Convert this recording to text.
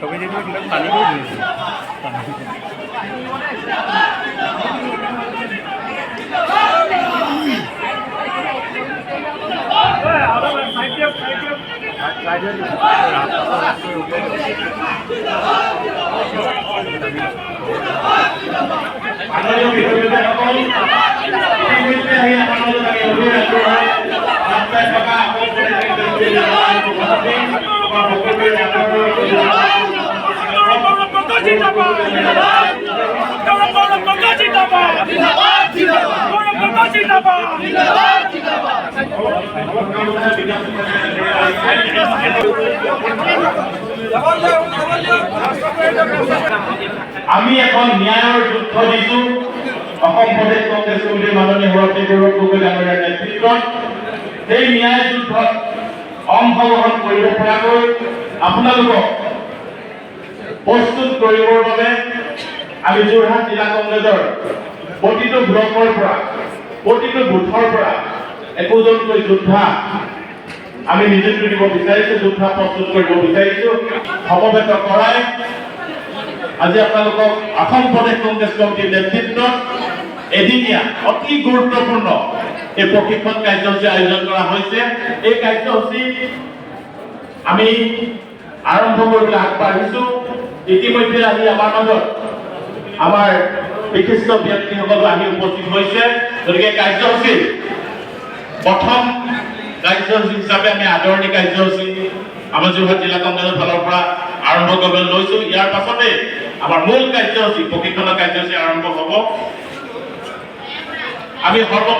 সবাই যেগুলো পানি কৰে দিয়েছে আমি এখন ন্যায়ৰ যুদ্ধ দিছো অসম প্ৰদেশ কংগ্ৰেছ কমিটিৰ মাননীয় সভাপতি গৌৰৱ গগৈ ডাঙৰীয়াৰ নেতৃত্বত এই ন্যায় যুদ্ধত অংশগ্ৰহণ কৰিব পৰাকৈ আপোনালোকক প্ৰস্তুত কৰিবৰ বাবে আমি যোৰহাট জিলা কংগ্ৰেছৰ প্ৰতিটো ব্লকৰ পৰা প্ৰতিটো বুথৰ পৰা একোজনকৈ যোদ্ধা আমি নিযুক্তি দিব বিচাৰিছো যোদ্ধা প্ৰস্তুত কৰিব বিচাৰিছো সমবেত কৰাই আজি আপোনালোকক অসম প্ৰদেশ কংগ্ৰেছ কমিটিৰ নেতৃত্বত এদিনীয়া অতি গুৰুত্বপূৰ্ণ এই প্ৰশিক্ষণ কাৰ্যসূচী আয়োজন কৰা হৈছে এই কাৰ্যসূচী আমি আৰম্ভ কৰিবলৈ আগবাঢ়িছো ইতিমধ্যে আহি আমাৰ মাজত আমাৰ বিশিষ্ট ব্যক্তিসকল আহি উপস্থিত হৈছে গতিকে কাৰ্যসূচী প্ৰথম কাৰ্যসূচী হিচাপে আমি আদৰণি কাৰ্যসূচী আমাৰ যোৰহাট জিলা কংগ্ৰেছৰ ফালৰ পৰা আৰম্ভ কৰিবলৈ লৈছো ইয়াৰ পাছতে আমাৰ মূল কাৰ্যসূচী প্ৰশিক্ষণৰ কাৰ্যসূচী আৰম্ভ হ'ব আমি